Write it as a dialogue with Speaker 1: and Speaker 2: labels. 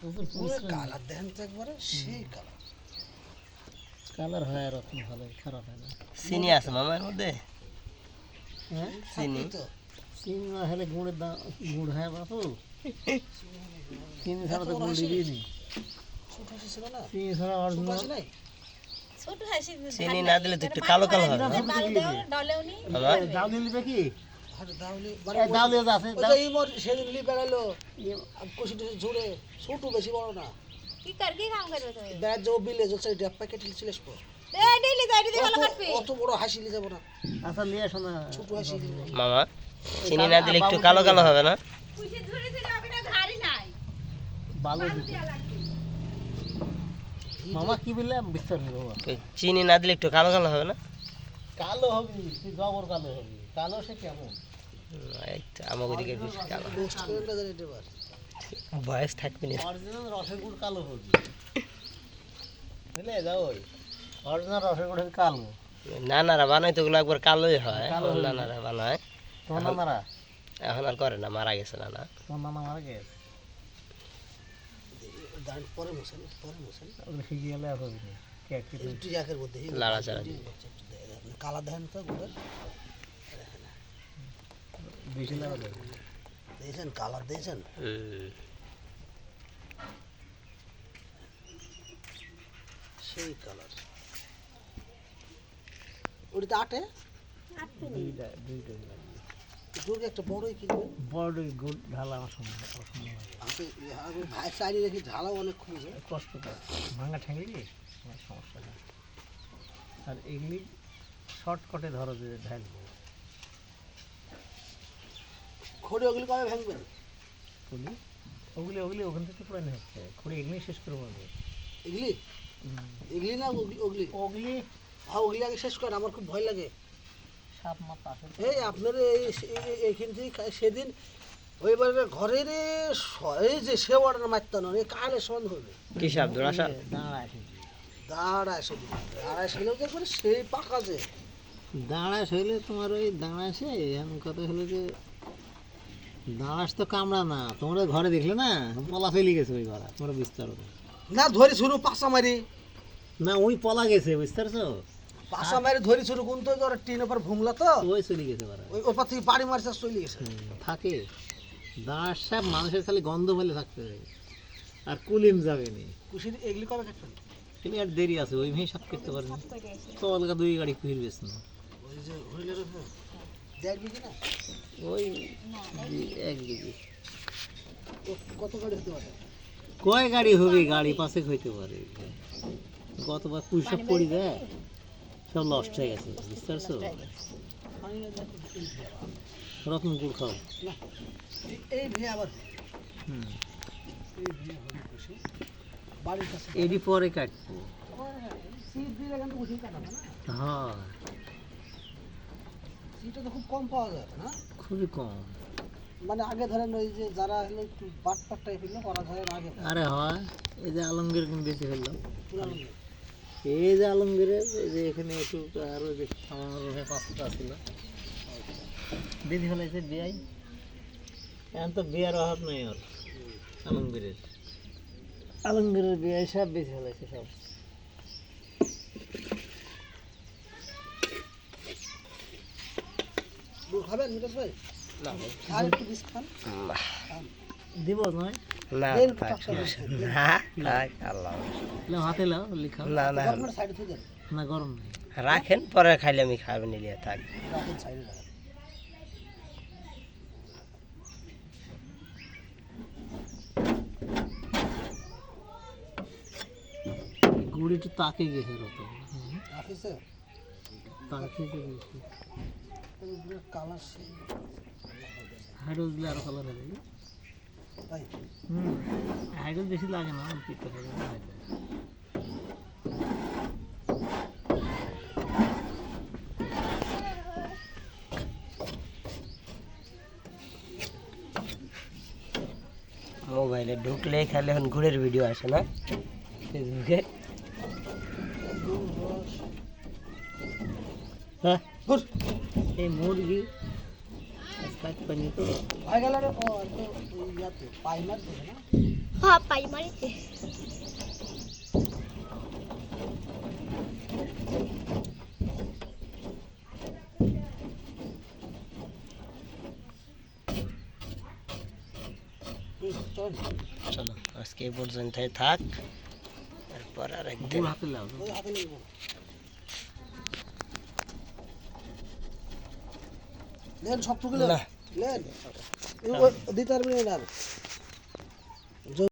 Speaker 1: Colour দেখেন তো একবারে সেই কালার
Speaker 2: কালার হয় আর রকম ভালো খারাপ হয় না।
Speaker 3: চিনি আছে মামার মধ্যে?
Speaker 2: হ্যাঁ
Speaker 3: চিনি
Speaker 1: তো
Speaker 2: চিনি না হলে গুড়ের দাম গুড় হয় বাপু। চিনি ছাড়া তো গুড় দিবি
Speaker 1: ছোট হাসি ছিল না,
Speaker 2: চিনি ছাড়া
Speaker 1: ছোট
Speaker 2: অরিজিনাল
Speaker 1: হাসি নাই।
Speaker 3: চিনি না দিলে তো একটু কালো কালো হবে না বাবা?
Speaker 2: জাল দিলি কি
Speaker 1: আরে দাউলি
Speaker 2: দাউলি আছে
Speaker 1: ওই যে ইমর সেদিন লি বেড়ালো কুশি টুসি ঝুড়ে ছোট বেশি বড় না
Speaker 4: কি কার কি কাম করবে তুমি
Speaker 1: ব্যাগ যে বিলে যে সাইড প্যাকেট ছিল আসবো
Speaker 4: দে ডেলি যাই দিতে ভালো কাটবি
Speaker 1: অত বড় হাসি লি যাব না,
Speaker 2: আচ্ছা নিয়ে আসো না।
Speaker 1: ছোট হাসি লি
Speaker 3: মামা চিনি না দিলে একটু কালো কালো হবে না?
Speaker 4: কুশি ধরে ধরে হবে না ধারি নাই
Speaker 2: ভালো দিবি মামা কি বললে বিস্তার হলো বাবা।
Speaker 3: চিনি না দিলে একটু কালো কালো হবে না?
Speaker 2: কালো হবে তুই জবর কালো হবে কালো সে কেমন
Speaker 3: আমাকে দিকে বেশি কালো
Speaker 1: পোস্ট করে না জানি এবার
Speaker 3: বয়স থাকবে না।
Speaker 2: অরিজিনাল রসের গুড় কালো হবে বুঝলে যাও অরিজিনাল রসের গুড়ের কালো
Speaker 3: নানারা বানাই তো ওগুলো একবার কালোই হয়।
Speaker 2: কালো হয়ে যায়।
Speaker 3: নানারা বানায়,
Speaker 2: তোমার নানারা
Speaker 3: এখন আর করে না, মারা গেছে নানা।
Speaker 2: তোমার নানা মারা গেছে
Speaker 1: দাঁড় পরে বসেন
Speaker 2: ওগুলো শিখে গেলে আর হবে না কেক
Speaker 1: একটু জাকের মধ্যে
Speaker 3: লাড়াচাড়া দিবে।
Speaker 1: কালা দেখেন তো গুড়ের
Speaker 2: বেশি লাগা দেবে
Speaker 1: দেখেছেন কালার দেখেছেন সেই কালার ওটা আটে
Speaker 2: দুইটা
Speaker 1: দুর্গে একটা বড়ই কিনবে
Speaker 2: বড় গুড় ঢালা আমার সম্ভব অসম্ভব
Speaker 1: আপনি আমি ভাই সাইডে রেখে ঝালাও অনেক খুঁজে
Speaker 2: কষ্ট করে ভাঙা ঠেঙ্গলি আমার সমস্যা নেই আর এগুলি শর্টকাটে ধরো যে ঢালবো
Speaker 1: খড়ি ওগুলি কবে ভাঙবেন
Speaker 2: খুলি ওগুলি ওখান থেকে পুরানো হচ্ছে খুঁড়ে এগুলি শেষ করবো আগে
Speaker 1: এগুলি এগুলি না ওগুলি
Speaker 2: ওগুলি
Speaker 1: হ্যাঁ ওগুলি আগে শেষ করেন আমার খুব ভয় লাগে
Speaker 2: সাপ মাপ আসে
Speaker 1: এই আপনার এইখান থেকে সেদিন ওইবারে ঘরের এই যে সে অর্ডার মারতানো এই কালে সন্ধ হবে
Speaker 3: কি সাপ দোড়া সাপ?
Speaker 2: দাঁড়া এসেছি
Speaker 1: দাঁড়ায় সেদিন দাঁড়ায় সেলেও দেখবেন সেই পাকা যে
Speaker 2: দাঁড়াস হইলে তোমার ওই দাঁড়াসে এমন কথা হলো যে দাঁড়াস তো কামড়া না তোমরা ঘরে দেখলে না পলা ফেলে গেছে ওই ঘরে তোমরা বিস্তার
Speaker 1: না ধরি শুরু পাশা মারি
Speaker 2: না ওই পলা গেছে বুঝতে পারছো
Speaker 1: পাশা মারি ধরি শুরু কোন তো ওর টিন ওপর ভুমলা তো
Speaker 2: ওই চলে গেছে ঘরে
Speaker 1: ওই ওপর থেকে বাড়ি মারছে চলে গেছে
Speaker 2: থাকে দাঁড়াস সাপ মানুষের খালি গন্ধ ফেলে থাকতে হবে আর কুলিম যাবে নি
Speaker 1: কুশির এগুলি কবে কাটবেন
Speaker 2: কিন্তু আর দেরি আছে ওই মেয়ে সাপ করতে পারবে তো অলগা 2 গাড়ি কুহির বেশ না
Speaker 1: ওই যে হইলে দেখবি কি না
Speaker 2: ওই 1 কেজি
Speaker 1: কত গাড়ি হতে পারে
Speaker 2: কয় গাড়ি হবে গাড়ি পাশে হইতে পারে গতবার পুষা পড়ি দেয় সব লস্ট হয়ে গেছে বুঝতে পারছো রত্ন গুড় খাও
Speaker 1: না এই ভিয়ে আবার
Speaker 2: হুম
Speaker 1: এই ভিয়ে হবে কুশি বাড়ির কাছে
Speaker 2: এডি পরে কাটবো
Speaker 1: সিট দিয়ে এখান থেকে কুশি কাটাবে না
Speaker 2: হ্যাঁ
Speaker 1: সিটটা তো খুব কম পাওয়া যায় না
Speaker 2: খুবই কম
Speaker 1: মানে আগে ধরেন ওই যে যারা হলো একটু বাটপাট টাইপের লোক ওরা ধরেন আগে
Speaker 2: আরে হয় এই যে আলমগীর বেঁচে ফেললো
Speaker 1: পুরানো
Speaker 2: এই যে আলমগীরের এই যে এখানে একটু আরো যে আমার রুমে 5টা ছিল বেঁচে ফেলাইছে বিয়াই এখন তো বিয়ার অভাব নাই ওর আলমগীরের বিয়াই সব বেঁচে ফেলাইছে সব
Speaker 1: দুধ খাবেন মিটাস ভাই
Speaker 3: না
Speaker 1: আর একটু বিষ খান
Speaker 2: দিব নয়
Speaker 3: না
Speaker 1: দেন
Speaker 3: থাক,
Speaker 1: টাকা
Speaker 3: সমস্যা নেই। না থাক, আল্লাহ
Speaker 2: লাও হাতে লাও লিখাও
Speaker 3: না না
Speaker 1: আপনার সাইডে থেকে দেন
Speaker 2: না গরম নেই
Speaker 3: রাখেন, পরে খাইলে আমি খাবে নিলে থাক।
Speaker 1: রাখেন সাইডে রাখেন
Speaker 2: গুড় একটু তাকে গেছে রত
Speaker 1: রাখিছে
Speaker 2: তাকে গেছে
Speaker 1: কালার সেই
Speaker 2: হাইড্রোল দিলে আরো কালার হবে
Speaker 1: ভাই
Speaker 2: হাইড্রোল বেশি লাগে না অল্প একটু হবে
Speaker 3: মোবাইলে ঢুকলে খালি এখন ঘুরের ভিডিও আসে না ফেসবুকে?
Speaker 2: হ্যাঁ
Speaker 1: গুড
Speaker 2: এই মুরগি পানি তো
Speaker 1: হয়ে গেল রে ও তো ইয়াতে পাইমার দেবে না
Speaker 5: হ্যাঁ পাই মারিতে
Speaker 1: চল
Speaker 3: চলো আজকে এই পর্যন্তই থাক, তারপর আর একদিন
Speaker 2: হাতে লাও
Speaker 1: ওই হাতে নিয়ে নেন সবটুকু
Speaker 3: না
Speaker 1: নেন দিতে পারবি না আর